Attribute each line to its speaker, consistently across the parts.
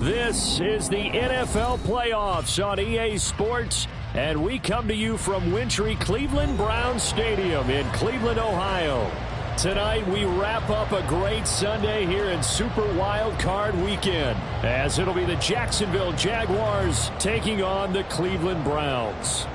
Speaker 1: This is the NFL playoffs on EA Sports, and we come to you from wintry Cleveland Browns Stadium in Cleveland, Ohio. Tonight we wrap up a great Sunday here in Super Wild Card Weekend, as it'll be the Jacksonville Jaguars taking on the Cleveland Browns.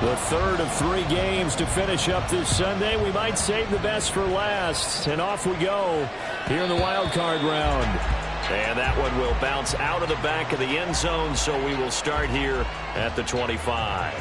Speaker 1: The third of 3 games to finish up this Sunday. We might save the best for last. And off we go here in the wild card round.
Speaker 2: And that one will bounce out of the back of the end zone, so we will start here at the 25.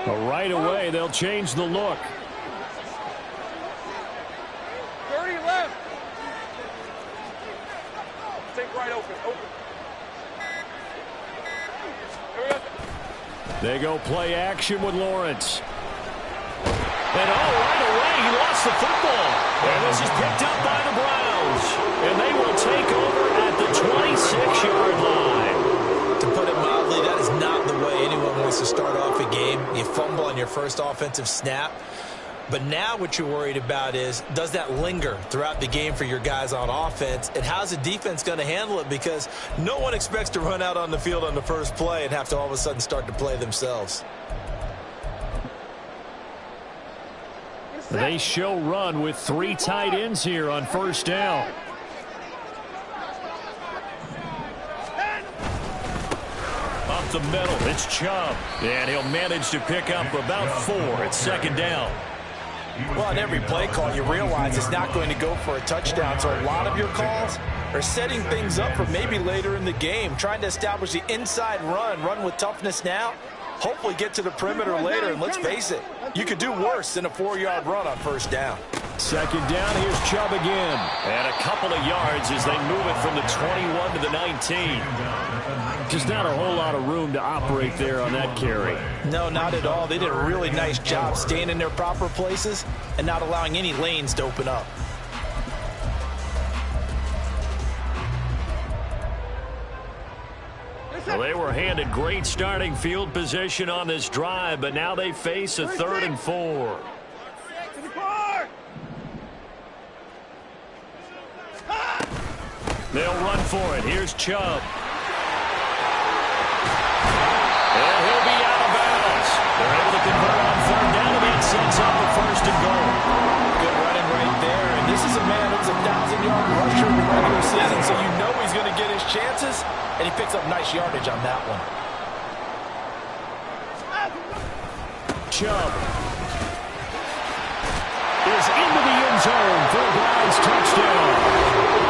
Speaker 1: Right away, they'll change the look.
Speaker 3: 30 left. Take right open.
Speaker 1: They go play action with Lawrence. And right away, he lost the football. And this is picked up by the Browns. And they will take over at the 26-yard line.
Speaker 4: To put it mildly, that is not the way anyone wants to start off a game. You fumble on your first offensive snap. But now what you're worried about is, does that linger throughout the game for your guys on offense? And how's the defense going to handle it? Because no one expects to run out on the field on the first play and have to all of a sudden start to play themselves.
Speaker 1: They show run with 3 tight ends here on first down. Up the middle, it's Chubb. And he'll manage to pick up about 4 at second down.
Speaker 4: Well, on every play call, you realize it's not going to go for a touchdown. So a lot of your calls are setting things up for maybe later in the game, trying to establish the inside run with toughness now, hopefully get to the perimeter later. And let's face it, you could do worse than a 4-yard run on first down.
Speaker 1: Second down, here's Chubb again. And a couple of yards as they move it from the 21 to the 19. Just not a whole lot of room to operate there on that carry.
Speaker 4: No, not at all. They did a really nice job staying in their proper places and not allowing any lanes to open up.
Speaker 1: Well, they were handed great starting field position on this drive, but now they face a 3rd and 4. They'll run for it. Here's Chubb. And he'll be out of bounds. They're able to convert on 3rd down, and that sets up the 1st and goal.
Speaker 4: Good running right there. And this is a man who's a 1,000-yard rusher in the regular season, so you know he's going to get his chances, and he picks up nice yardage on that one.
Speaker 1: Chubb is into the end zone for a Browns touchdown.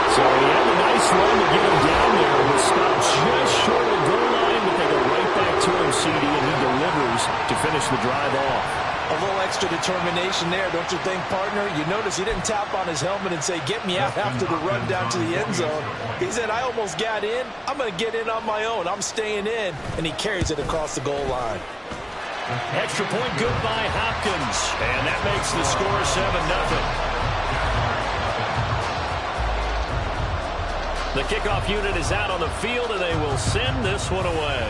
Speaker 1: So he had a nice run to get him down there. It was stopped just short of the goal line, but they go right back to him, CD, and he delivers to finish the drive off.
Speaker 4: A little extra determination there, don't you think, partner? You notice he didn't tap on his helmet and say, get me out after the run down to the end zone. He said, I almost got in. I'm going to get in on my own. I'm staying in. And he carries it across the goal line.
Speaker 1: Extra point good by Hopkins. And that makes the score 7-0. The kickoff unit is out on the field, and they will send this one away.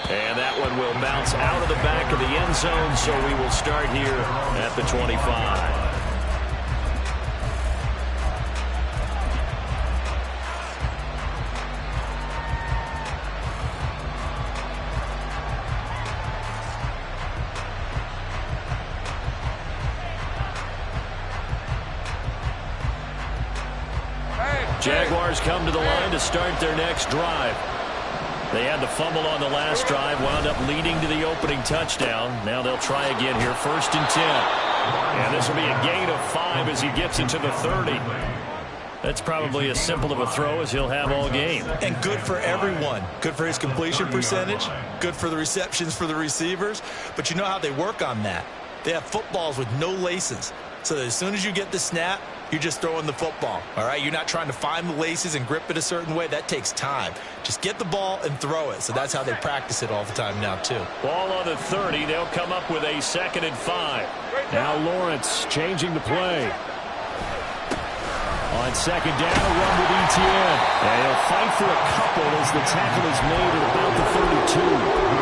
Speaker 1: And that one will bounce out of the back of the end zone, so we will start here at the 25. Jaguars come to the line to start their next drive. They had the fumble on the last drive, wound up leading to the opening touchdown. Now they'll try again here, 1st and 10. And this will be a gain of 5 as he gets into the 30. That's probably as simple of a throw as he'll have all game.
Speaker 4: And good for everyone. Good for his completion percentage. Good for the receptions for the receivers. But you know how they work on that. They have footballs with no laces. So that as soon as you get the snap, you're just throwing the football. All right, you're not trying to find the laces and grip it a certain way. That takes time. Just get the ball and throw it. So that's how they practice it all the time now, too.
Speaker 1: Ball on the 30. They'll come up with a 2nd and 5. Now Lawrence changing the play. On 2nd down, a run with Etienne. And he'll fight for a couple as the tackle is made at about the 32.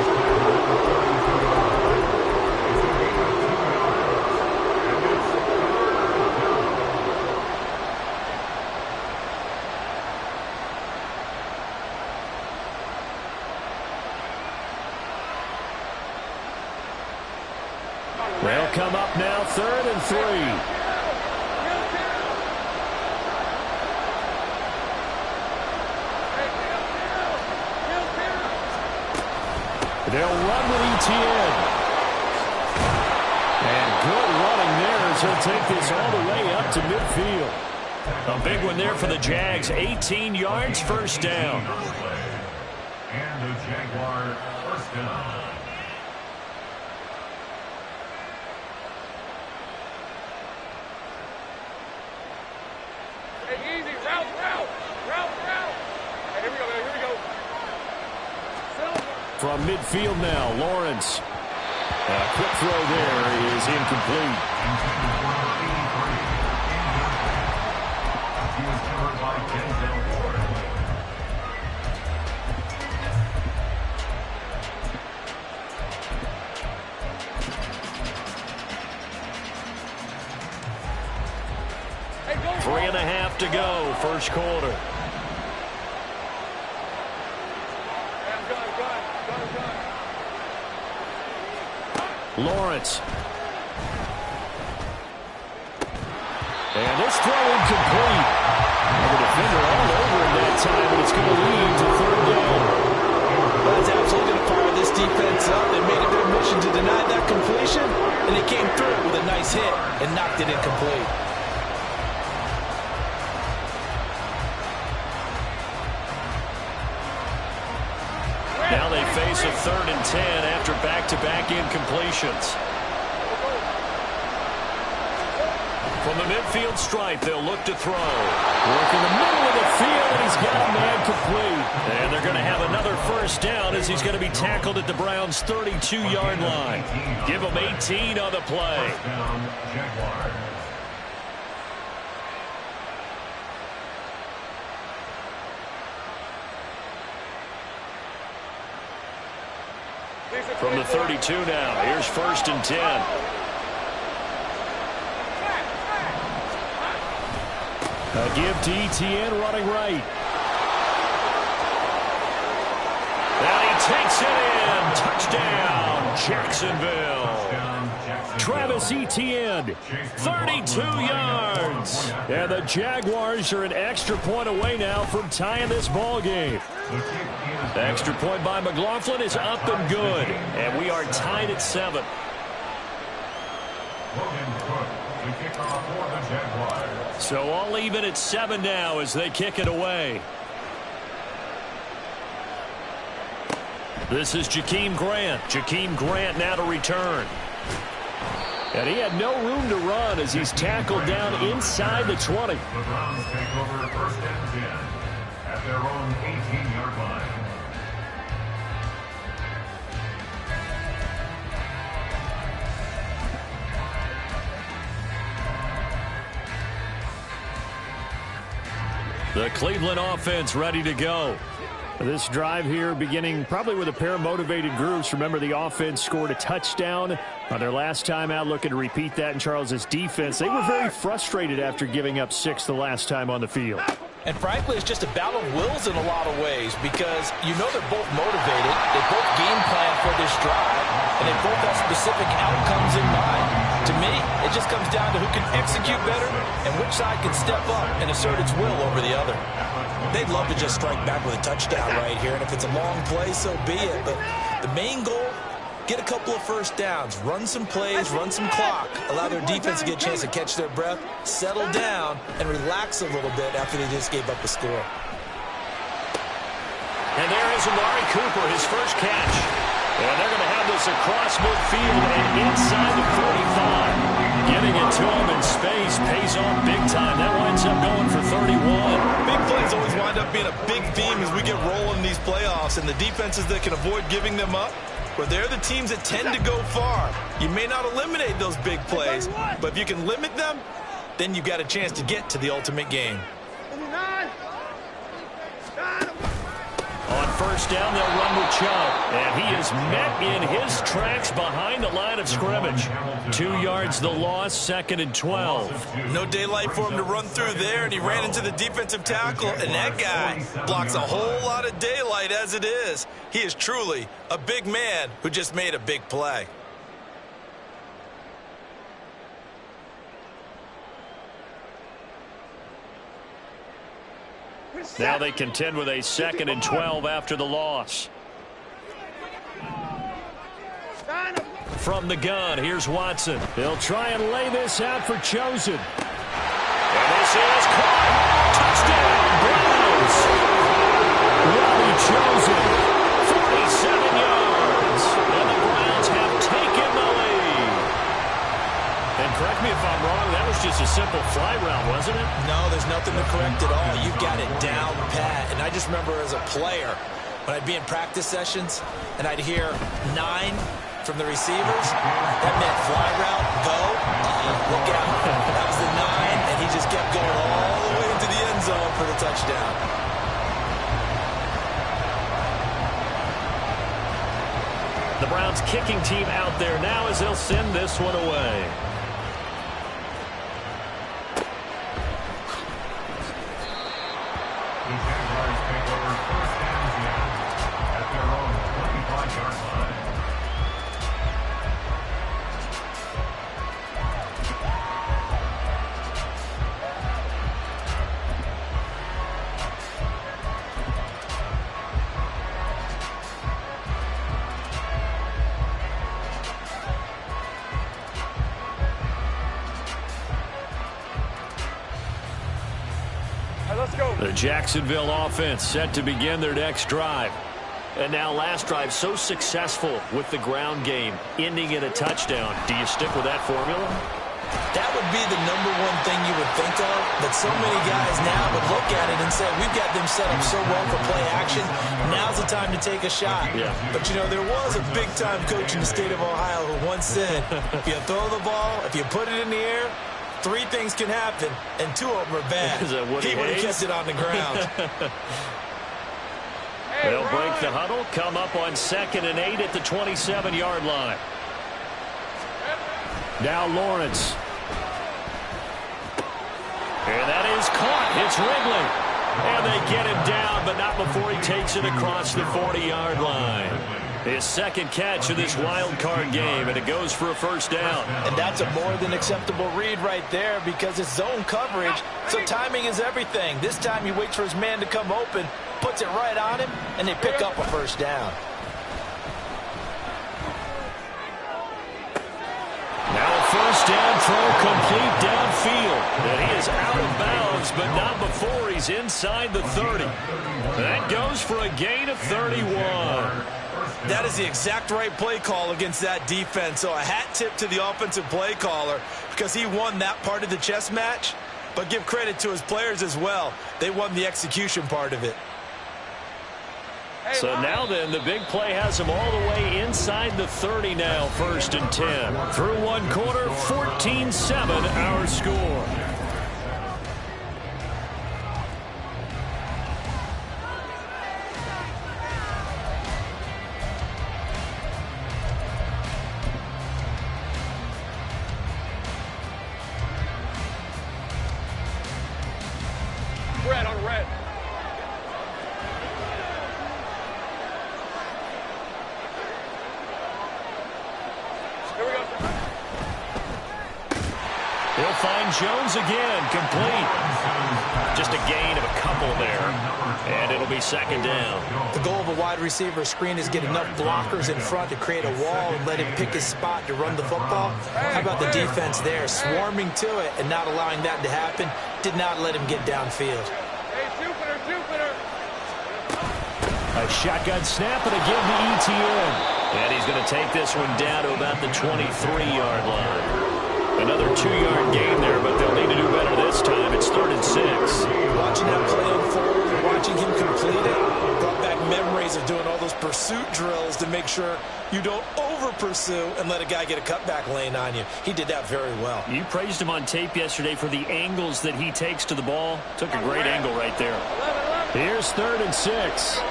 Speaker 1: They'll come up now, 3rd and 3. They'll run with Etienne. And good running there as he'll take this all the way up to midfield. A big one there for the Jags. 18 yards, 1st down.
Speaker 5: And the Jaguar 1st down.
Speaker 3: Easy, route. Hey, here we go.
Speaker 1: From midfield now, Lawrence. A quick throw there is incomplete.
Speaker 5: He was covered by Denzel Ward.
Speaker 3: Hey, go.
Speaker 1: 3.5 to go, 1st quarter. Lawrence. And this throw incomplete. And the defender all over him that time, but it's going to lead to 3rd down.
Speaker 4: That's absolutely going to fire this defense up. They made it their mission to deny that completion, and they came through with a nice hit and knocked it incomplete.
Speaker 1: Now they face a 3rd and 10 after back-to-back incompletions. From the midfield stripe, they'll look to throw. Work in the middle of the field, and he's got a man complete. And they're going to have another 1st down as he's going to be tackled at the Browns' 32-yard line. Give him 18 on the play.
Speaker 5: 1st down, Jaguars.
Speaker 1: From the 32 now, here's 1st and 10. A give to Etienne running right. And he takes it in. Touchdown, Jacksonville. Travis Etienne, 32 yards. And the Jaguars are an extra point away now from tying this ball game. The extra point by McLaughlin is up and good. And we are tied at 7. So all even at 7 now as they kick it away. This is Jakeem Grant. Jakeem Grant now to return. And he had no room to run as he's tackled down inside the 20.
Speaker 5: The Browns take over 1st and 10 at their own 18-yard line.
Speaker 1: The Cleveland offense ready to go. This drive here beginning probably with a pair of motivated groups. Remember, the offense scored a touchdown on their last time out, looking to repeat that in Charles's defense. They were very frustrated after giving up 6 the last time on the field.
Speaker 4: And frankly, it's just a battle of wills in a lot of ways because you know they're both motivated. They both game plan for this drive, and they both have specific outcomes in mind. To me, it just comes down to who can execute better and which side can step up and assert its will over the other. They'd love to just strike back with a touchdown right here, and if it's a long play, so be it. But the main goal, get a couple of first downs, run some plays, run some clock, allow their defense to get a chance to catch their breath, settle down, and relax a little bit after they just gave up a score.
Speaker 1: And there is Amari Cooper, his first catch. And they're going to have this across midfield and inside the 45. Getting it to him in space pays off big time. That winds up going for 31.
Speaker 4: Big plays always wind up being a big theme as we get rolling in these playoffs. And the defenses that can avoid giving them up, where they're the teams that tend to go far. You may not eliminate those big plays, but if you can limit them, then you've got a chance to get to the ultimate game.
Speaker 1: On first down, they'll run with Chubb. And he is met in his tracks behind the line of scrimmage. 2 yards the loss, 2nd and 12.
Speaker 4: No daylight for him to run through there, and he ran into the defensive tackle, and that guy blocks a whole lot of daylight as it is. He is truly a big man who just made a big play.
Speaker 1: Now they contend with a 2nd and 12 after the loss. From the gun, here's Watson. They'll try and lay this out for Chosen. And this is caught. Touchdown, Browns. Robbie Chosen, 47 yards. And the Browns have taken the lead. And correct me if I'm wrong, that was just a simple fly route, wasn't it?
Speaker 4: No, there's nothing to correct at all. You've got it down pat. And I just remember as a player, when I'd be in practice sessions, and I'd hear 9 from the receivers, that meant fly route, go, look out. That was the 9, and he just kept going all the way into the end zone for the touchdown.
Speaker 1: The Browns kicking team out there now as they'll send this one away.
Speaker 5: The Jaguars take over first and 10 at their own 25-yard line.
Speaker 3: Let's go.
Speaker 1: The Jacksonville offense set to begin their next drive. And now last drive so successful with the ground game, ending in a touchdown. Do you stick with that formula?
Speaker 4: That would be the #1 thing you would think of, but so many guys now would look at it and say, we've got them set up so well for play action, now's the time to take a shot.
Speaker 1: Yeah.
Speaker 4: But, you know, there was a big-time coach in the state of Ohio who once said, if you throw the ball, if you put it in the air, 3 things can happen, and 2 of them are bad.
Speaker 1: Is that Woody
Speaker 4: He would have
Speaker 1: Hayes?
Speaker 4: kept it on the ground.
Speaker 1: They'll break the huddle, come up on 2nd and 8 at the 27-yard line. Now Lawrence. And that is caught. It's Ridley. And they get him down, but not before he takes it across the 40-yard line. His 2nd catch of this wild card game, and it goes for a first down.
Speaker 4: And that's a more than acceptable read right there because it's zone coverage, so timing is everything. This time he waits for his man to come open, puts it right on him, and they pick up a first down.
Speaker 1: Now a first down throw complete downfield. And he is out of bounds, but not before he's inside the 30. That goes for a gain of 31.
Speaker 4: That is the exact right play call against that defense. So a hat tip to the offensive play caller because he won that part of the chess match. But give credit to his players as well. They won the execution part of it.
Speaker 1: So now then, the big play has him all the way inside the 30 now, 1st and 10. Through 1 quarter, 14-7 our score.
Speaker 3: Red on red. Here we go.
Speaker 1: He'll find Jones again, complete.
Speaker 2: Just a gain of a couple there, and it'll be second down.
Speaker 4: The goal of a wide receiver screen is get enough blockers in front to create a wall and let him pick his spot to run the football. How about the defense there, swarming to it and not allowing that to happen? Did not let him get downfield.
Speaker 3: Hey, Jupiter.
Speaker 1: A shotgun snap and a give to ETN.
Speaker 2: And he's going to take this one down to about the 23-yard line. Another 2-yard gain there, but they'll need to do better this time. It's 3rd and 6.
Speaker 4: Watching that play unfold, watching him complete it, brought back memories of doing all those pursuit drills to make sure you don't over-pursue and let a guy get a cutback lane on you. He did that very well.
Speaker 1: You praised him on tape yesterday for the angles that he takes to the ball. Took a great angle right there. Here's 3rd and 6.
Speaker 3: Easy.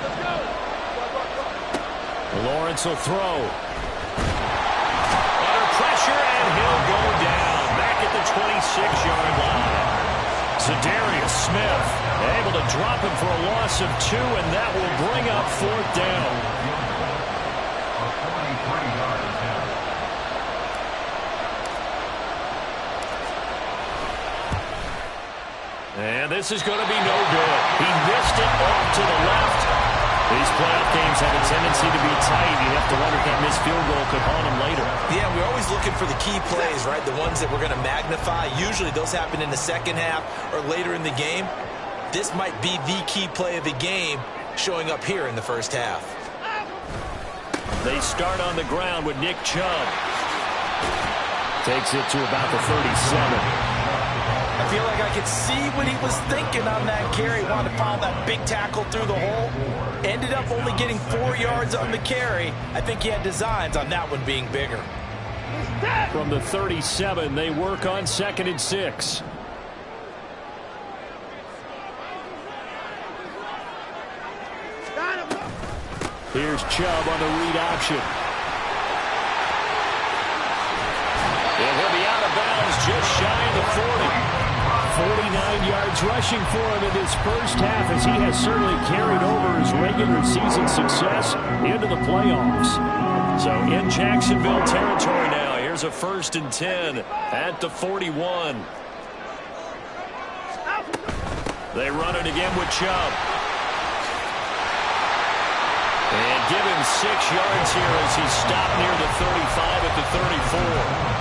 Speaker 3: Let's go.
Speaker 1: Lawrence will throw. Pressure, and he'll go down back at the 26-yard line. Za'Darius Smith able to drop him for a loss of 2, and that will bring up 4th down. And this is going to be no good. He missed it off to the left. These playoff games have a tendency to be tight. You have to wonder if that missed field goal could haunt him later.
Speaker 4: Yeah, we're always looking for the key plays, right? The ones that we're going to magnify. Usually those happen in the second half or later in the game. This might be the key play of the game showing up here in the first half.
Speaker 1: They start on the ground with Nick Chubb. Takes it to about the 37.
Speaker 4: I feel like I could see what he was thinking on that carry. Wanted to follow that big tackle through the hole. Ended up only getting 4 yards on the carry. I think he had designs on that one being bigger.
Speaker 1: From the 37, they work on 2nd and 6. Here's Chubb on the read option. And he'll be out of bounds just shy of the 40. 49 yards rushing for him in this first half, as he has certainly carried over his regular season success into the playoffs. So in Jacksonville territory now. Here's a 1st and 10 at the 41. They run it again with Chubb. And give him 6 yards here as he's stopped near the 35 at the 34.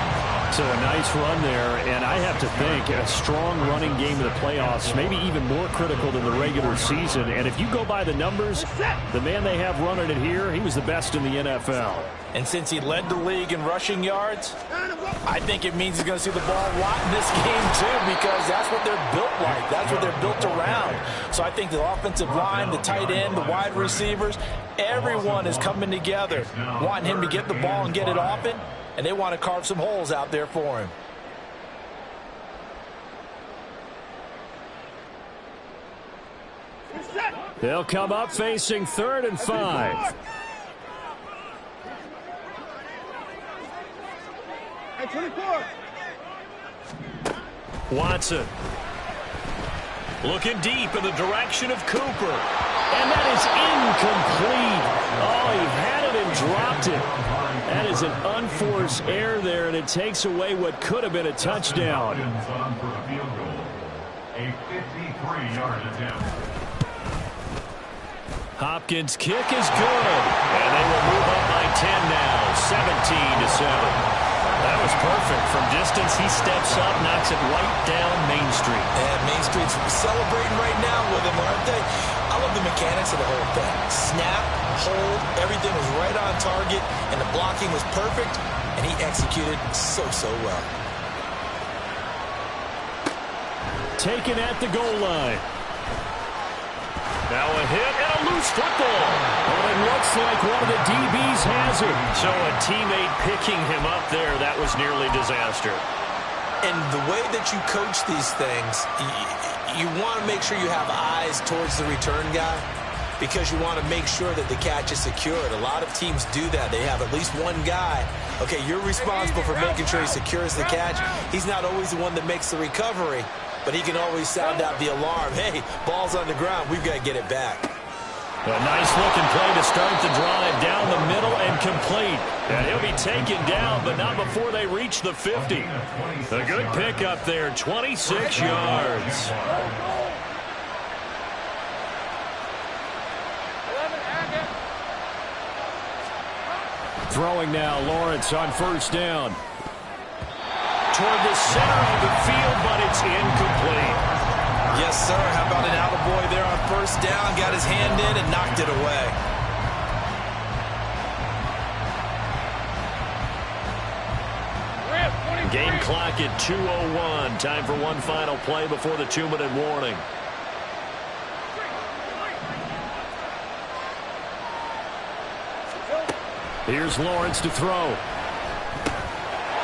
Speaker 1: So a nice run there, and I have to think a strong running game in the playoffs, maybe even more critical than the regular season. And if you go by the numbers, the man they have running it here, he was the best in the NFL.
Speaker 4: And since he led the league in rushing yards, I think it means he's going to see the ball a lot in this game too, because that's what they're built like. That's what they're built around. So I think the offensive line, the tight end, the wide receivers, everyone is coming together, wanting him to get the ball and get it often. And they want to carve some holes out there for him.
Speaker 1: They'll come up facing 3rd and 5.
Speaker 3: Hey, 24.
Speaker 1: Watson. Looking deep in the direction of Cooper. And that is incomplete. Oh, he had it and dropped it. That is an unforced error there, and it takes away what could have been a touchdown.
Speaker 5: A 53-yard attempt.
Speaker 1: Hopkins' kick is good. And they will move up by 10 now, 17-7. That was perfect. From distance, he steps up, knocks it right down Main Street.
Speaker 4: And Main Street's celebrating right now with him, aren't they? I love the mechanics of the whole thing. Snap, hold, everything was right on target, and the blocking was perfect, and he executed so well.
Speaker 1: Taken at the goal line. Now a hit and a loose football. Well, it looks like one of the DBs has it. So a teammate picking him up there, that was nearly disaster.
Speaker 4: And the way that you coach these things, you want to make sure you have eyes towards the return guy, because you want to make sure that the catch is secured. A lot of teams do that. They have at least one guy. Okay, you're responsible for making sure he secures the catch. He's not always the one that makes the recovery, but he can always sound out the alarm. Hey, ball's on the ground. We've got to get it back.
Speaker 1: A nice looking play to start the drive down the middle and
Speaker 2: incomplete. And he'll be taken down, but not before they reach the 50. A good pickup there, 26 yards.
Speaker 1: Throwing now, Lawrence on first down.
Speaker 2: Toward the center of the field, but it's incomplete.
Speaker 4: Yes, sir. How about an attaboy there on first down? Got his hand in and knocked it away.
Speaker 2: Game clock at 2:01. Time for one final play before the 2-minute warning.
Speaker 1: Here's Lawrence to throw.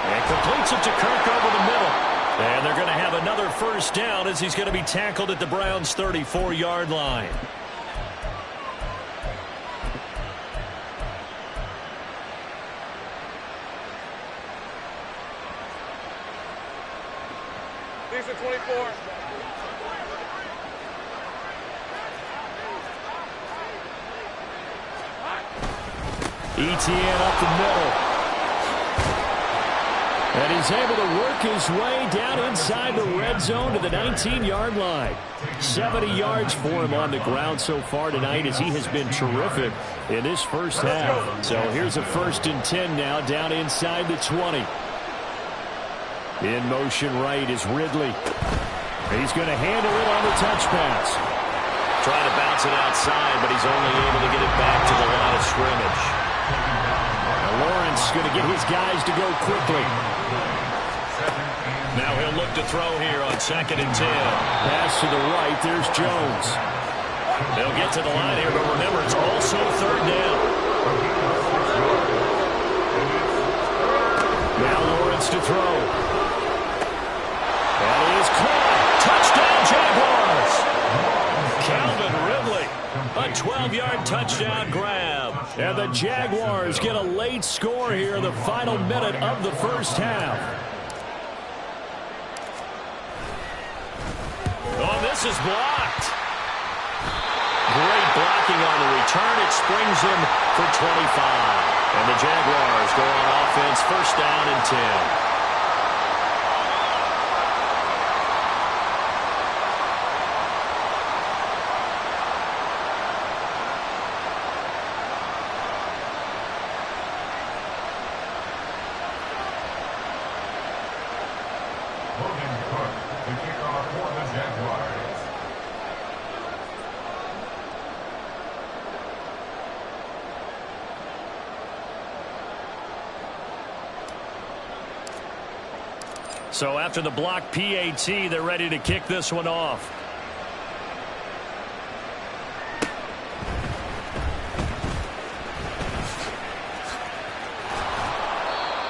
Speaker 2: And completes it to Kirk over the middle. And they're going to have another first down as he's going to be tackled at the Browns' 34-yard line.
Speaker 3: These are 24.
Speaker 1: ETN up the middle. And he's able to work his way down inside the red zone to the 19-yard line. 70 yards for him on the ground so far tonight as he has been terrific in this first half. So here's a 1st and 10 now down inside the 20. In motion right is Ridley. He's going to handle it on the touch pass.
Speaker 2: Trying to bounce it outside, but he's only able to get it back to the line of scrimmage.
Speaker 1: Now Lawrence going to get his guys to go quickly.
Speaker 2: Now he'll look to throw here on 2nd and 10.
Speaker 1: Pass to the right. There's Jones.
Speaker 2: They'll get to the line here, but remember, it's also 3rd down.
Speaker 1: Now Lawrence to throw. That is caught. Touchdown, Jaguars.
Speaker 2: Calvin Ridley, a 12-yard touchdown grab.
Speaker 1: And the Jaguars get a late score here in the final minute of the first half.
Speaker 2: Oh, this is blocked. Great blocking on the return. It springs him for 25. And the Jaguars go on offense, 1st down and 10.
Speaker 5: Logan Cook to kick off for the Jaguars.
Speaker 2: So after the block PAT, they're ready to kick this one off.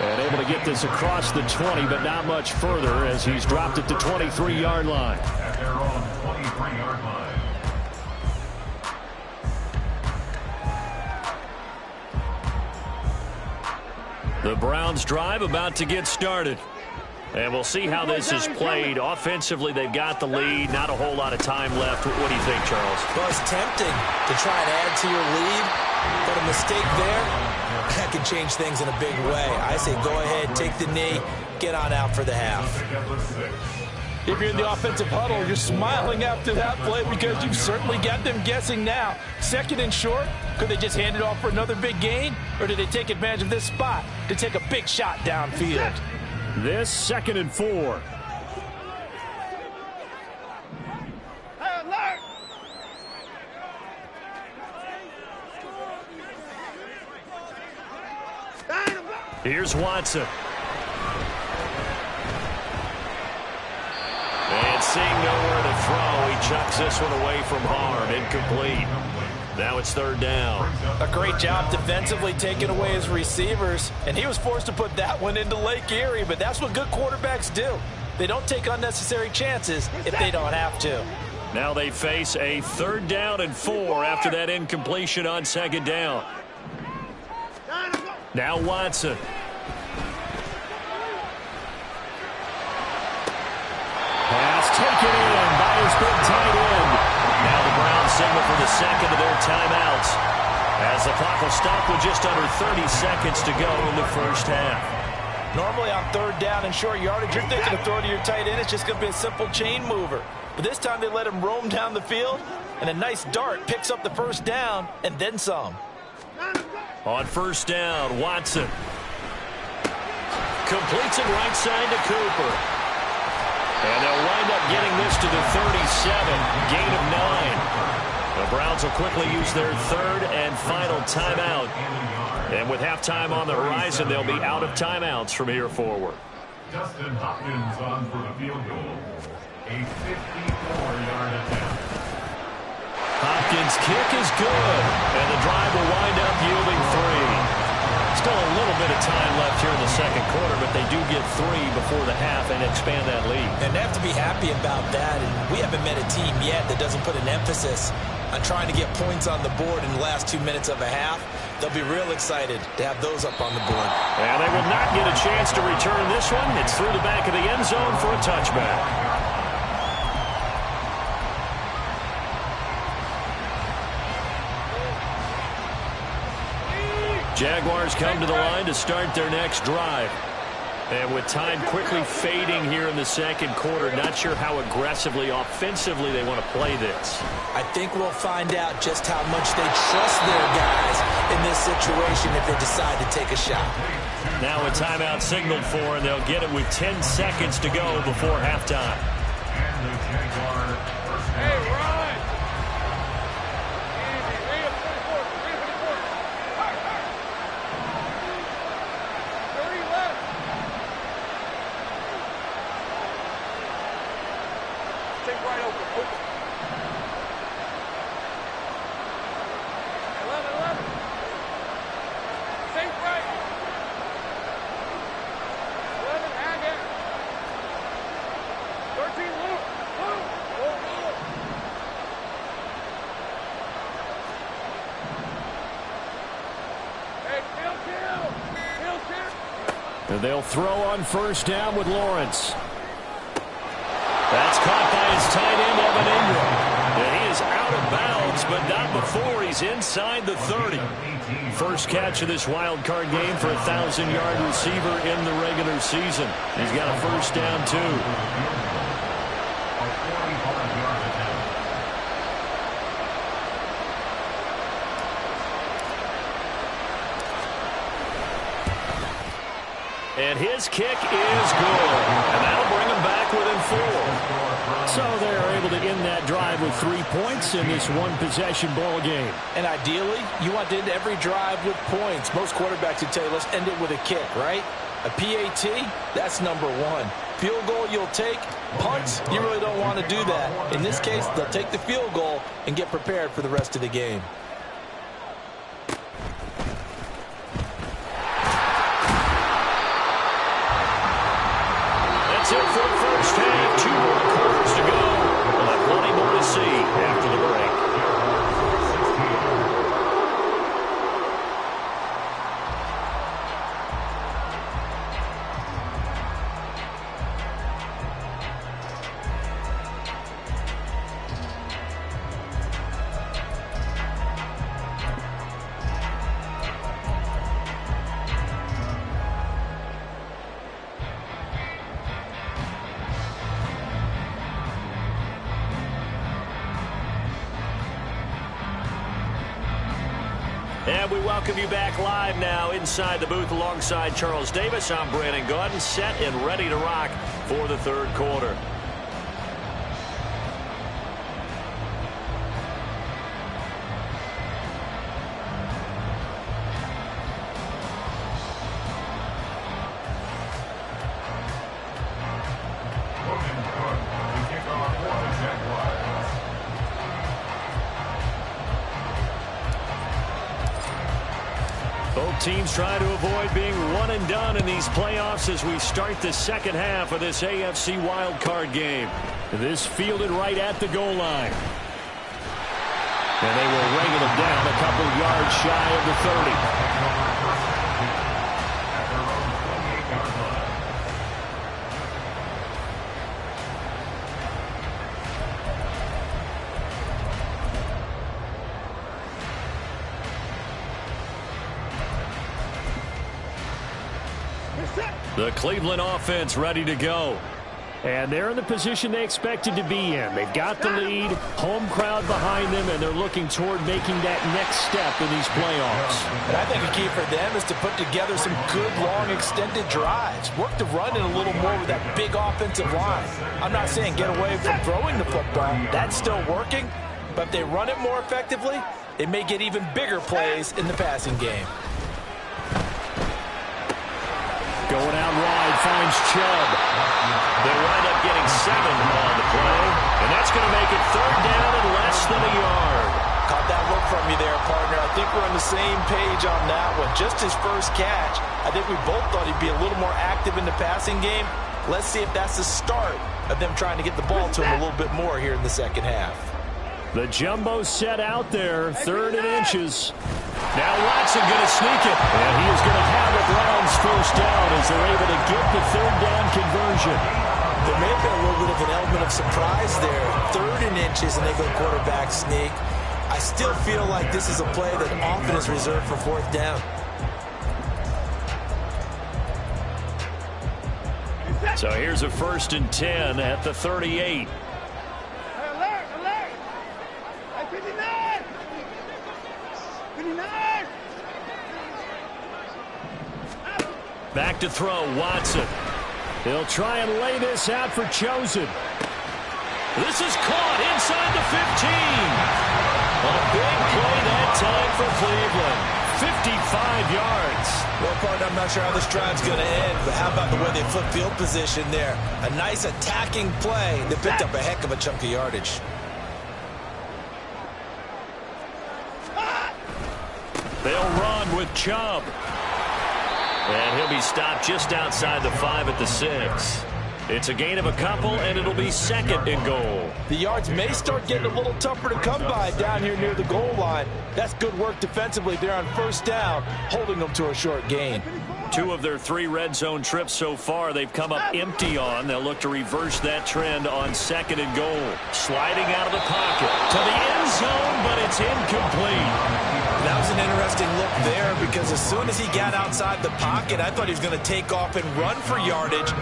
Speaker 1: And able to get this across the 20, but not much further as he's dropped it to 23-yard line.
Speaker 5: At their own 23-yard line.
Speaker 2: The Browns drive about to get started. And we'll see how this is played. Offensively, they've got the lead. Not a whole lot of time left. What do you think, Charles?
Speaker 4: Well, it's tempting to try and add to your lead, but a mistake there, that can change things in a big way. I say go ahead, take the knee, get on out for the half.
Speaker 6: If you're in the offensive huddle, you're smiling after that play because you've certainly got them guessing now. 2nd and short, could they just hand it off for another big gain? Or did they take advantage of this spot to take a big shot downfield?
Speaker 1: This 2nd and 4.
Speaker 3: Hey, alert!
Speaker 2: Here's Watson. And seeing nowhere to throw, he chucks this one away from harm. Incomplete. Now it's 3rd down.
Speaker 6: A great job defensively taking away his receivers, and he was forced to put that one into Lake Erie, but that's what good quarterbacks do. They don't take unnecessary chances if they don't have to.
Speaker 2: Now they face a 3rd down and 4 after that incompletion on 2nd down. Now Watson.
Speaker 1: Pass taken in by his big tight end.
Speaker 2: Now the Browns signal for the 2nd of their timeouts As the clock will stop with just under 30 seconds to go in the first half.
Speaker 6: Normally on third down and short yardage, you're thinking of throw to your tight end. It's just going to be a simple chain mover. But this time they let him roam down the field, and a nice dart picks up the first down and then some.
Speaker 2: On first down, Watson completes it right side to Cooper. And they'll wind up getting this to the 37, gain of 9. The Browns will quickly use their third and final timeout. And with halftime on the horizon, they'll be out of timeouts from here forward.
Speaker 5: Justin Hopkins on for the field goal. A 54-yard attempt.
Speaker 2: Hopkins' kick is good, and the drive will wind up yielding 3. Still a little bit of time left here in the second quarter, but they do get 3 before the half and expand that lead.
Speaker 4: And they have to be happy about that. And we haven't met a team yet that doesn't put an emphasis on trying to get points on the board in the last 2 minutes of a half. They'll be real excited to have those up on the board.
Speaker 2: And they will not get a chance to return this one. It's through the back of the end zone for a touchback. Jaguars come to the line to start their next drive. And with time quickly fading here in the second quarter, not sure how aggressively, offensively they want to play this.
Speaker 4: I think we'll find out just how much they trust their guys in this situation if they decide to take a shot.
Speaker 2: Now a timeout signaled for, and they'll get it with 10 seconds to go before halftime.
Speaker 5: And the Jaguars first down.
Speaker 3: Hey, Ryan! Easy. Lead up 30 left. Take right open. 11. Take right. 11, hang it. 13, loop. Hey, kill.
Speaker 1: And they'll throw on first down with Lawrence. That's caught by his tight end, Evan Ingram. And he is out of bounds, but not before he's inside the 30. First catch of this wild card game for a 1,000-yard receiver in the regular season. He's got a first down, too.
Speaker 5: A 45-yard attempt.
Speaker 2: And his kick is good. And that'll bring him back within 4.
Speaker 1: So they're able to end that drive with 3 points in this one-possession ball game.
Speaker 6: And ideally, you want to end every drive with points. Most quarterbacks would tell you, let's end it with a kick, right? A PAT, that's number 1. Field goal you'll take. Punts, you really don't want to do that. In this case, they'll take the field goal and get prepared for the rest of the game.
Speaker 2: That's it for the first half. 2 more quarters to go. We'll have plenty more to see after the break. And we welcome you back live now inside the booth alongside Charles Davis. I'm Brandon Gaudin, set and ready to rock for the third quarter.
Speaker 5: Looking good. The kickoff for the Jaguars.
Speaker 1: Both teams try to avoid being one and done in these playoffs as we start the second half of this AFC wildcard game. This fielded right at the goal line. And they will wrangle them down a couple yards shy of the 30.
Speaker 5: At their own 28-yard line.
Speaker 1: The Cleveland offense ready to go. And they're in the position they expected to be in. They've got the lead, home crowd behind them, and they're looking toward making that next step in these playoffs.
Speaker 6: And I think the key for them is to put together some good, long, extended drives. Work the run in a little more with that big offensive line. I'm not saying get away from throwing the football. That's still working. But if they run it more effectively, they may get even bigger plays in the passing game.
Speaker 1: Going out wide, finds Chubb.
Speaker 2: They wind up getting 7 on the play, and that's going to make it 3rd down and less than a yard.
Speaker 6: Caught that look from you there, partner. I think we're on the same page on that one. Just his first catch, I think we both thought he'd be a little more active in the passing game. Let's see if that's the start of them trying to get the ball to him a little bit more here in the second half.
Speaker 1: The jumbo set out there, 3rd and inches. Now Watson going to sneak it, and he is going to have the Browns first down as they're able to get the 3rd down conversion.
Speaker 6: There may have been a little bit of an element of surprise there. 3rd and inches, and they go quarterback sneak. I still feel like this is a play that often is reserved for 4th down.
Speaker 1: So here's a 1st and 10 at the 38.
Speaker 3: Alert, alert! Hey, 59! 59!
Speaker 1: Back to throw, Watson. He'll try and lay this out for Chosen.
Speaker 2: This is caught inside the 15. A big play that time for Cleveland. 55 yards.
Speaker 6: Well, partner, I'm not sure how this drive's going to end, but how about the way they flip field position there? A nice attacking play that picked up a heck of a chunk of yardage.
Speaker 1: They'll run with Chubb.
Speaker 2: And he'll be stopped just outside the 5 at the 6. It's a gain of a couple, and it'll be 2nd and goal.
Speaker 6: The yards may start getting a little tougher to come by down here near the goal line. That's good work defensively there on 1st down, holding them to a short gain.
Speaker 1: 2 of their 3 red zone trips so far they've come up empty on. They'll look to reverse that trend on 2nd and goal. Sliding out of the pocket to the end zone, but it's incomplete.
Speaker 6: That was an interesting look there because as soon as he got outside the pocket, I thought he was going to take off and run for yardage.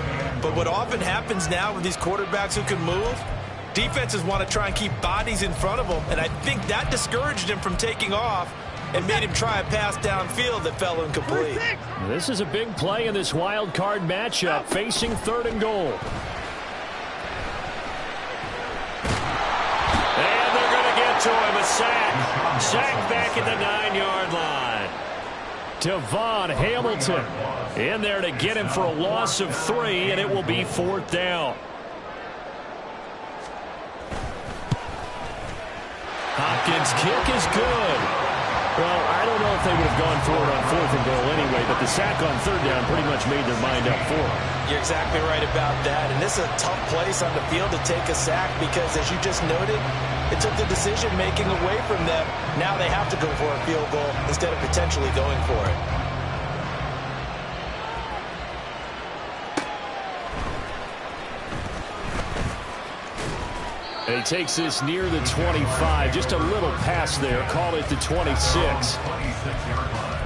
Speaker 6: But what often happens now with these quarterbacks who can move, defenses want to try and keep bodies in front of them, and I think that discouraged him from taking off and made him try a pass downfield that fell incomplete.
Speaker 1: This is a big play in this wild card matchup, facing 3rd and goal.
Speaker 2: And they're going to get to him, a sack. Sack back at the 9-yard line.
Speaker 1: Devon Hamilton in there to get him for a loss of 3, and it will be 4th down. Hopkins' kick is good. Well, I don't know if they would have gone for it on 4th and goal anyway, but the sack on 3rd down pretty much made their mind up for it.
Speaker 6: You're exactly right about that, and this is a tough place on the field to take a sack because, as you just noted, it took the decision-making away from them. Now they have to go for a field goal instead of potentially going for it.
Speaker 1: And he takes this near the 25. Just a little pass there. Call it the 26.
Speaker 5: 26-yard line.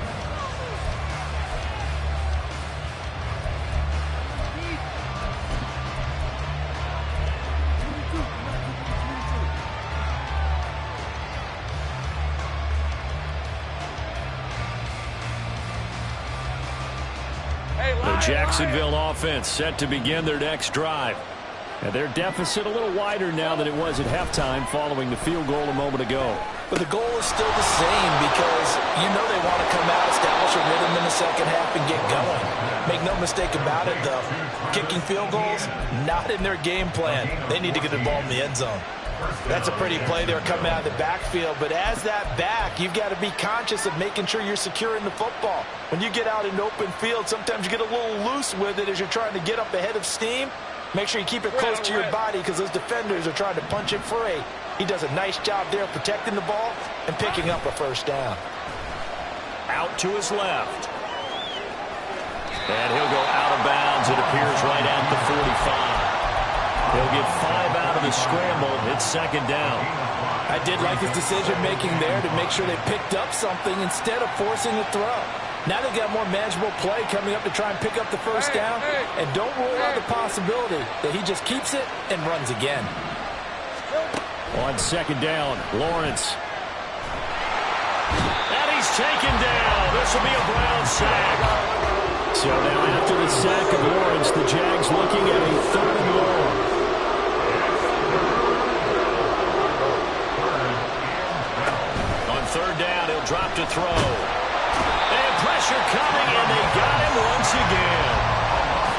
Speaker 1: The Jacksonville offense set to begin their next drive. And their deficit a little wider now than it was at halftime following the field goal a moment ago.
Speaker 6: But the goal is still the same because you know they want to come out, establish a rhythm in the second half, and get going. Make no mistake about it, though. Kicking field goals, not in their game plan. They need to get the ball in the end zone. That's a pretty play there coming out of the backfield. But as that back, you've got to be conscious of making sure you're securing the football. When you get out in open field, sometimes you get a little loose with it as you're trying to get up ahead of steam. Make sure you keep it close to your body because those defenders are trying to punch it free. He does a nice job there protecting the ball and picking up a 1st down.
Speaker 1: Out to his left. And he'll go out of bounds, it appears, right at the 45.
Speaker 2: He'll get 5 out of the scramble. It's second down.
Speaker 6: I did like his decision-making there to make sure they picked up something instead of forcing a throw. Now they've got more manageable play coming up to try and pick up the first down. And don't rule out the possibility that he just keeps it and runs again.
Speaker 1: On second down, Lawrence.
Speaker 2: And he's taken down. This will be a Brown sack.
Speaker 1: So now after the sack of Lawrence, the Jags looking at a 3rd and long.
Speaker 2: On 3rd down, he'll drop to throw. And pressure coming, and they got him once again.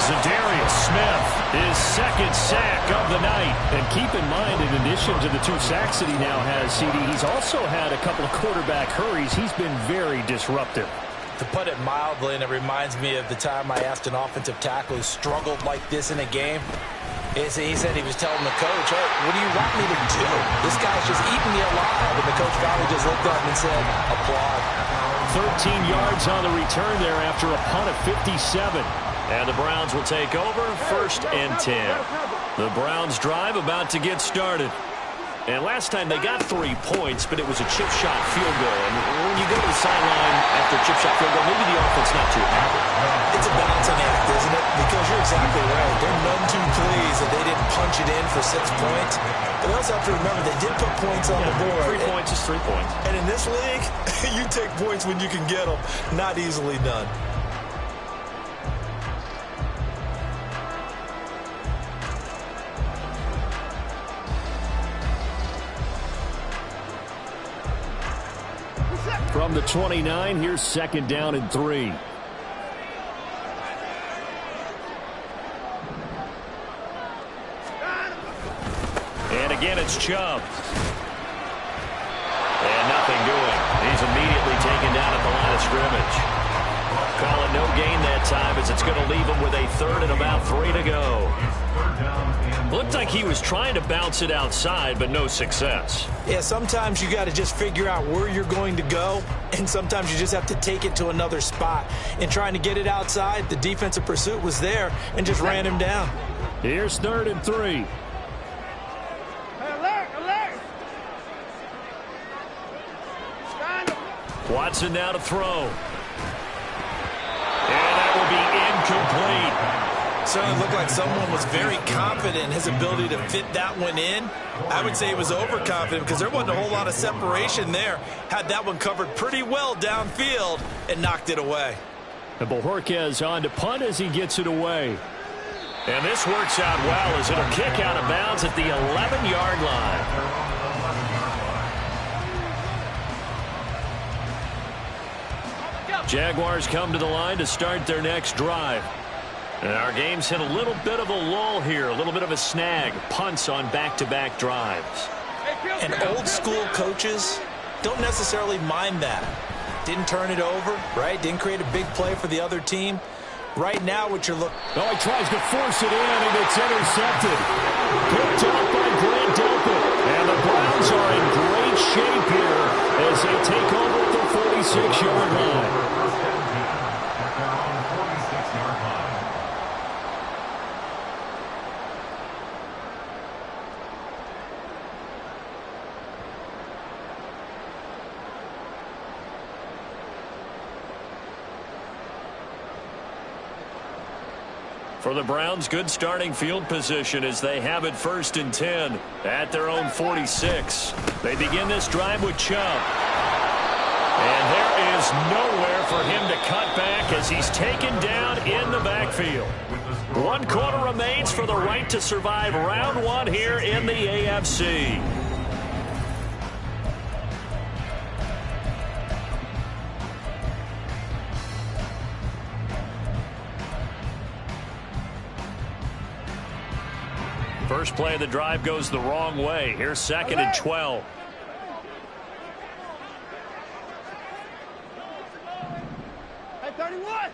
Speaker 2: Za'Darius Smith, his 2nd sack of the night. And keep in mind, in addition to the 2 sacks that he now has, CD, he's also had a couple of quarterback hurries. He's been very disruptive.
Speaker 6: To put it mildly, and it reminds me of the time I asked an offensive tackle who struggled like this in a game. He said he was telling the coach, hey, what do you want me to do? This guy's just eating me alive. And the coach finally just looked up and said, applaud.
Speaker 1: 13 yards on the return there after a punt of 57.
Speaker 2: And the Browns will take over, 1st and 10. The Browns drive about to get started. And last time they got 3 points, but it was a chip shot field goal. And when you go to the sideline after a chip shot field goal, maybe the offense not too happy.
Speaker 4: It's a balancing act, isn't it? Because you're exactly right. They're none too pleased that they didn't punch it in for 6 points. But they also have to remember they did put points on the board.
Speaker 2: 3 points is 3 points.
Speaker 4: And in this league, you take points when you can get them. Not easily done.
Speaker 1: From the 29, here's 2nd down and 3.
Speaker 2: And again, it's Chubb. And nothing doing. He's immediately taken down at the line of scrimmage. Calling no gain that time as it's going to leave him with a 3rd and about 3 to go. Looked like he was trying to bounce it outside, but no success.
Speaker 4: Yeah, sometimes you got to just figure out where you're going to go, and sometimes you just have to take it to another spot. And trying to get it outside, the defensive pursuit was there and just ran him down.
Speaker 1: Here's 3rd and 3.
Speaker 2: Watson now to throw. And that will be incomplete.
Speaker 4: Certainly looked like someone was very confident in his ability to fit that one in. I would say he was overconfident because there wasn't a whole lot of separation there. Had that one covered pretty well downfield and knocked it away.
Speaker 1: And Bojorquez on to punt as he gets it away.
Speaker 2: And this works out well as it'll kick out of bounds at the 11-yard line. Jaguars come to the line to start their next drive. And our game's hit a little bit of a lull here, a little bit of a snag. Punts on back-to-back drives.
Speaker 4: And old-school coaches don't necessarily mind that. Didn't turn it over, right? Didn't create a big play for the other team. Right now, what you're looking...
Speaker 1: Oh, he tries to force it in, and it's intercepted. Picked up by Grant Delpit. And the Browns are in great shape here as they take over at the 46-yard line.
Speaker 2: For the Browns, good starting field position as they have it 1st and 10 at their own 46. They begin this drive with Chubb. And there is nowhere for him to cut back as he's taken down in the backfield. 1 quarter remains for the right to survive round 1 here in the AFC. First play of the drive goes the wrong way. Here's 2nd and 12.
Speaker 3: Hey, 31.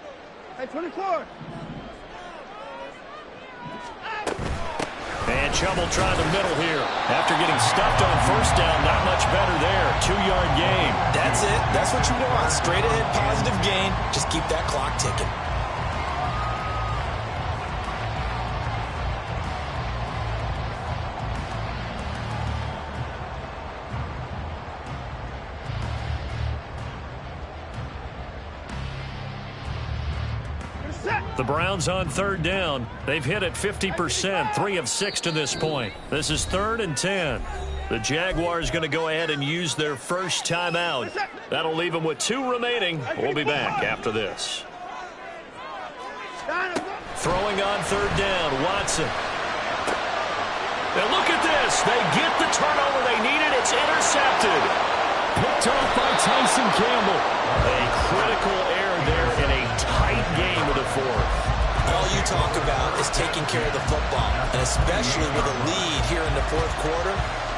Speaker 3: Hey, 24.
Speaker 2: And Chubb will try the middle here. After getting stuffed on 1st down, not much better there. 2-yard gain.
Speaker 4: That's it. That's what you want. Straight ahead positive gain. Just keep that clock ticking.
Speaker 1: The Browns on third down. They've hit it 50%, 3 of 6 to this point. This is 3rd and 10. The Jaguars going to go ahead and use their first timeout. That'll leave them with 2 remaining. We'll be back after this. Throwing on third down, Watson. And look at this. They get the turnover they needed. It's intercepted. Picked off by Tyson Campbell. A critical error there in a tight game of the 4th.
Speaker 4: All you talk about is taking care of the football, and especially with a lead here in the 4th quarter.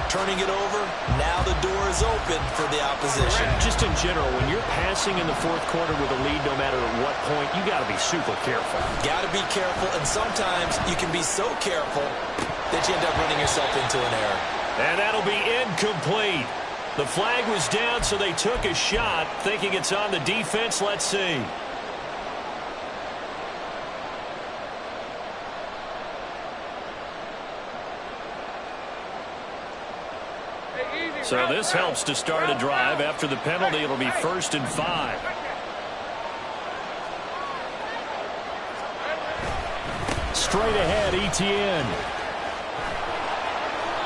Speaker 4: Turning it over, now the door is open for the opposition.
Speaker 1: Just in general, when you're passing in the 4th quarter with a lead, no matter at what point, you got to be super careful.
Speaker 4: Got to be careful, and sometimes you can be so careful that you end up running yourself into an error.
Speaker 1: And that'll be incomplete. The flag was down, so they took a shot, thinking it's on the defense. Let's see. So this helps to start a drive. After the penalty, it'll be 1st and 5. Straight ahead, Etienne.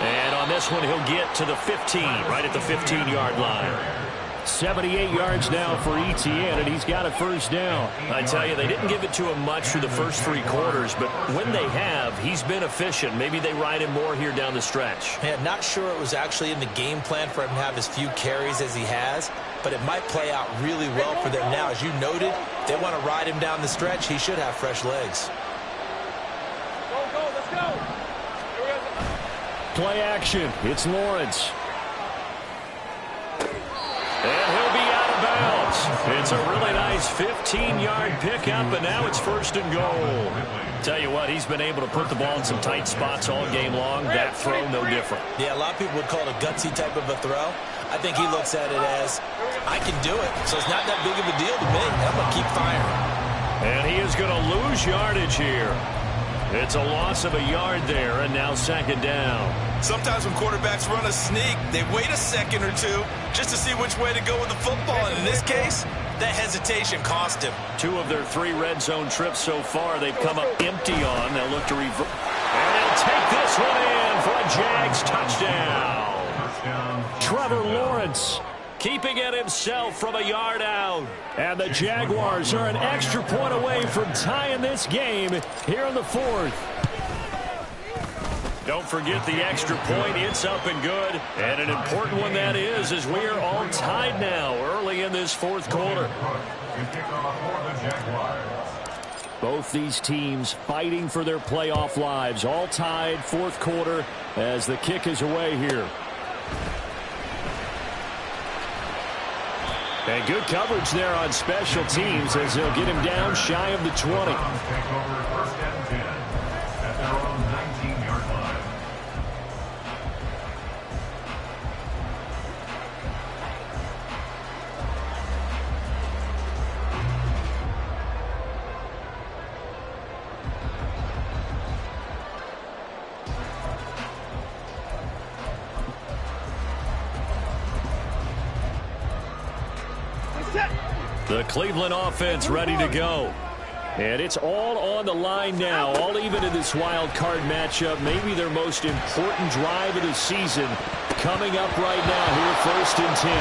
Speaker 1: And on this one, he'll get to the 15, right at the 15-yard line. 78 yards now for Etienne, and he's got a first down. I tell you, they didn't give it to him much through the first 3 quarters, but when they have, he's been efficient. Maybe they ride him more here down the stretch.
Speaker 4: Man, not sure it was actually in the game plan for him to have as few carries as he has, but it might play out really well for them now. As you noted, they want to ride him down the stretch. He should have fresh legs.
Speaker 3: Let's go.
Speaker 1: Play action. It's Lawrence. And he'll be out of bounds. It's a really nice 15-yard pickup, and now it's 1st and goal. Tell you what, he's been able to put the ball in some tight spots all game long. That throw, no different.
Speaker 4: Yeah, a lot of people would call it a gutsy type of a throw. I think he looks at it as, I can do it, so it's not that big of a deal to me. I'm going to keep firing.
Speaker 1: And he is going to lose yardage here. It's a loss of a yard there, and now 2nd down.
Speaker 7: Sometimes when quarterbacks run a sneak, they wait a second or two just to see which way to go with the football. And in this case, that hesitation cost him.
Speaker 1: 2 of their 3 red zone trips so far, they've come up empty on. They'll look to revert. And they'll take this one in for a Jags touchdown. Trevor Lawrence keeping it himself from a yard out. And the Jaguars are an extra point away from tying this game here in the 4th. Don't forget the extra point. It's up and good. And an important one that is, as we are all tied now early in this 4th quarter. Both these teams fighting for their playoff lives. All tied, 4th quarter, as the kick is away here. And good coverage there on special teams as they'll get him down shy of the 20. The Cleveland offense ready to go. And it's all on the line now, all even in this wild card matchup. Maybe their most important drive of the season coming up right now here, 1st and 10.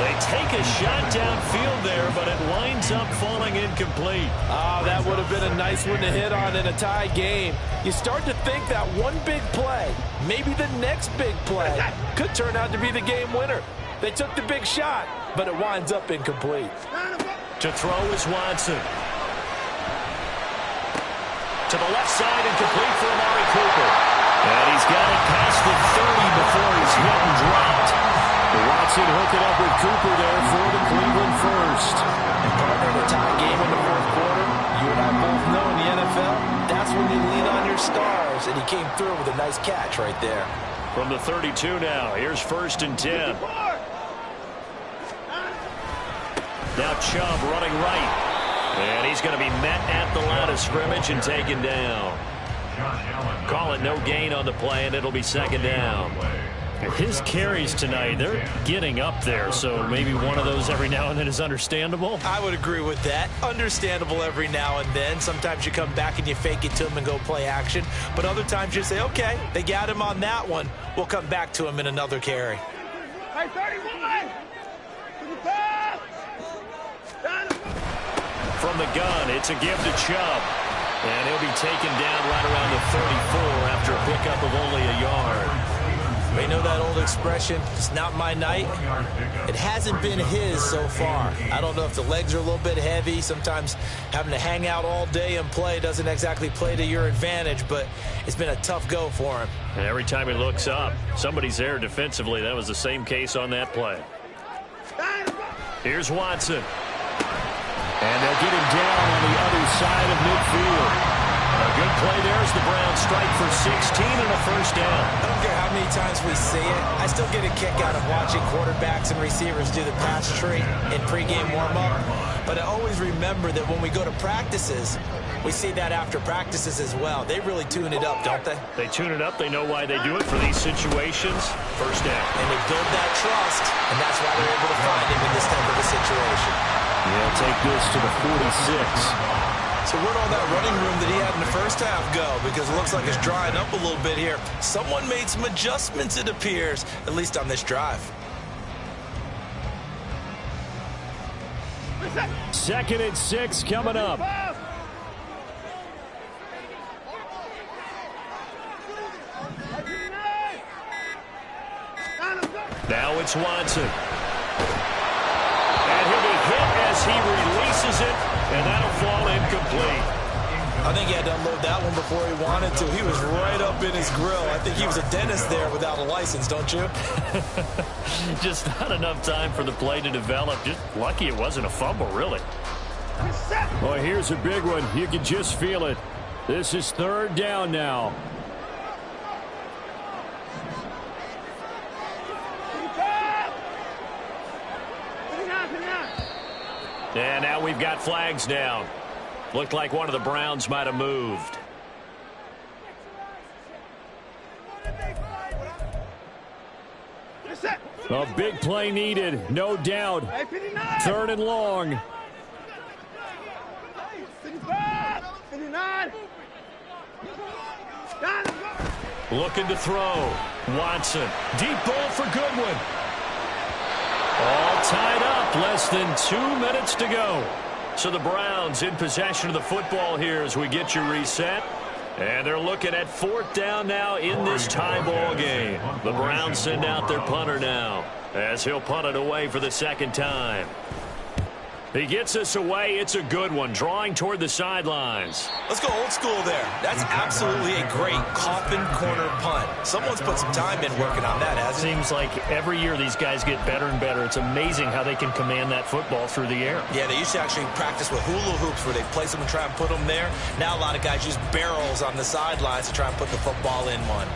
Speaker 1: They take a shot downfield there, but it winds up falling incomplete.
Speaker 6: That would have been a nice one to hit on in a tie game. You start to think that one big play, maybe the next big play, could turn out to be the game winner. They took the big shot, but it winds up incomplete.
Speaker 1: To throw is Watson. To the left side and complete for Amari Cooper. And he's got it past the 30 before he's hit and dropped. Watson hooked it up with Cooper there for the Cleveland first.
Speaker 6: And partner, in a tie game in the 4th quarter, you and I both know in the NFL, that's when you lean on your stars. And he came through with a nice catch right there.
Speaker 1: From the 32 now, here's 1st and 10. Now Chubb running right. And he's going to be met at the line of scrimmage and taken down. Call it no gain on the play, and it'll be 2nd down. His carries tonight, they're getting up there, so maybe one of those every now and then is understandable.
Speaker 4: I would agree with that. Understandable every now and then. Sometimes you come back and you fake it to him and go play action. But other times you say, okay, they got him on that one. We'll come back to him in another carry.
Speaker 3: Hey, 31! To the pass!
Speaker 2: From the gun, it's a give to Chubb. And he'll be taken down right around the 34 after a pickup of only a yard.
Speaker 4: You know that old expression, it's not my night? It hasn't been his so far. I don't know if the legs are a little bit heavy. Sometimes having to hang out all day and play doesn't exactly play to your advantage, but it's been a tough go for him.
Speaker 2: And every time he looks up, somebody's there defensively. That was the same case on that play. Here's Watson.
Speaker 1: And they'll get him down on the other side of midfield. A good play there as the Browns strike for 16 and a first down.
Speaker 4: I don't care how many times we see it. I still get a kick out of watching quarterbacks and receivers do the pass tree in pregame warm-up. But I always remember that when we go to practices, we see that after practices as well. They really tune it up, don't they?
Speaker 2: They tune it up. They know why they do it for these situations. First down.
Speaker 4: And they build that trust, and that's why they're able to find him in this type of a situation.
Speaker 1: He'll take this to the 46.
Speaker 4: So where'd all that running room that he had in the first half go? Because it looks like it's drying up a little bit here. Someone made some adjustments, it appears, at least on this drive.
Speaker 1: 2nd and 6 coming up.
Speaker 2: Now it's Watson. And he'll be hit as he releases it, and that'll fall incomplete.
Speaker 4: I think he had to unload that one before he wanted to. He was right up in his grill. I think he was a dentist there without a license, don't you?
Speaker 2: Just not enough time for the play to develop. Just lucky it wasn't a fumble, really.
Speaker 1: Well, here's a big one. You can just feel it. This is 3rd down now.
Speaker 2: And now we've got flags down. Looked like one of the Browns might have moved.
Speaker 1: A big play needed, no doubt. 3rd and long.
Speaker 3: 59.
Speaker 2: Looking to throw. Watson. Deep ball for Goodwin. All tied up. Less than 2 minutes to go. So the Browns in possession of the football here as we get you reset. And they're looking at 4th down now in this tie ball game. The Browns send out their punter now as he'll punt it away for the 2nd time. He gets us away. It's a good one. Drawing toward the sidelines.
Speaker 4: Let's go old school there. That's absolutely a great coffin corner punt. Someone's put some time in working on that, hasn't it?
Speaker 2: Seems like every year these guys get better and better. It's amazing how they can command that football through the air.
Speaker 4: Yeah, they used to actually practice with hula hoops where they place them and try and put them there. Now a lot of guys use barrels on the sidelines to try and put the football in one.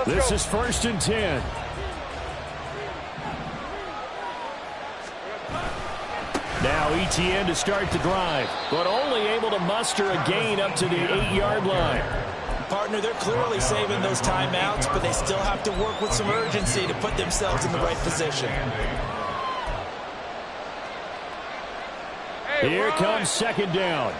Speaker 1: This is 1st and 10. Now ETN to start the drive, but only able to muster a gain up to the 8-yard line.
Speaker 4: Partner, they're clearly saving those timeouts, but they still have to work with some urgency to put themselves in the right position.
Speaker 1: Here comes 2nd down.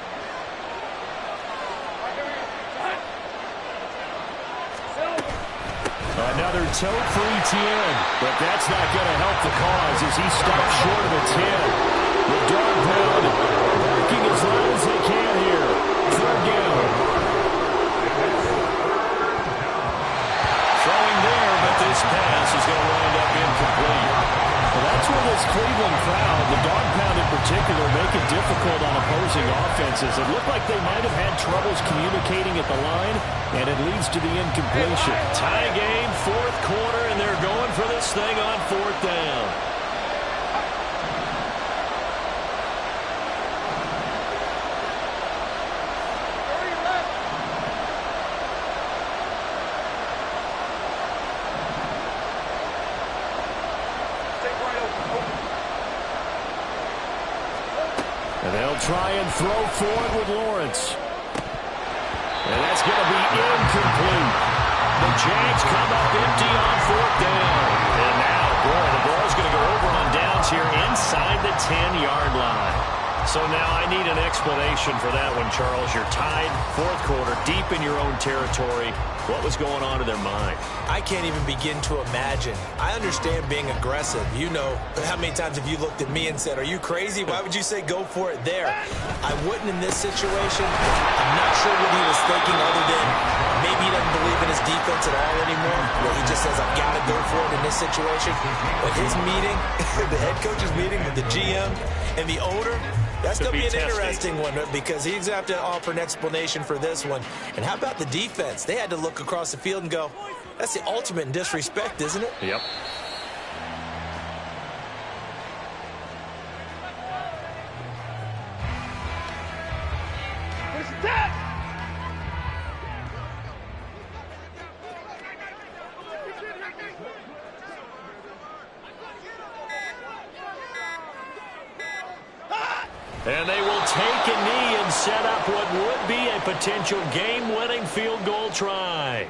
Speaker 1: Another tote for ETN, but that's not going to help the cause as he stops short of a 10. The dog pound barking as loud as they can here. 3rd down.
Speaker 2: Throwing there, but this pass is going to wind up incomplete.
Speaker 1: Well, that's where this Cleveland crowd, the dog pound in particular, make it difficult on opposing offenses. It looked like they might have had troubles communicating at the line, and it leads to the incompletion.
Speaker 2: Tie game, 4th quarter, and they're going for this thing on 4th down.
Speaker 1: And they'll try and throw forward with Lawrence. And that's going to be incomplete. The Jags come up empty on 4th down. And now, boy, the ball's going to go over on downs here inside the 10-yard line. So now I need an explanation for that one, Charles. You're tied, 4th quarter, deep in your own territory. What was going on in their mind?
Speaker 4: I can't even begin to imagine. I understand being aggressive. You know, how many times have you looked at me and said, are you crazy? Why would you say go for it there? I wouldn't in this situation. I'm not sure what he was thinking other than maybe he doesn't believe in his defense at all anymore. Where he just says, I've got to go for it in this situation. But his meeting, the head coach's meeting with the GM and the owner, that's going to be an interesting one because he's going to have to offer an explanation for this one. And how about the defense? They had to look across the field and go, that's the ultimate in disrespect, isn't it?
Speaker 1: Yep.
Speaker 3: Push that!
Speaker 1: And they will take a knee and set up what would be a potential game-winning field goal try.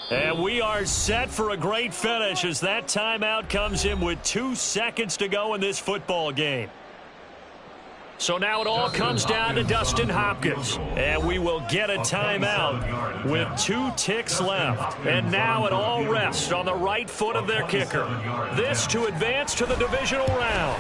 Speaker 1: And we are set for a great finish as that timeout comes in with 2 seconds to go in this football game. So now it all comes down to Dustin Hopkins. And we will get a timeout with 2 ticks left. And now it all rests on the right foot of their kicker. This to advance to the divisional round.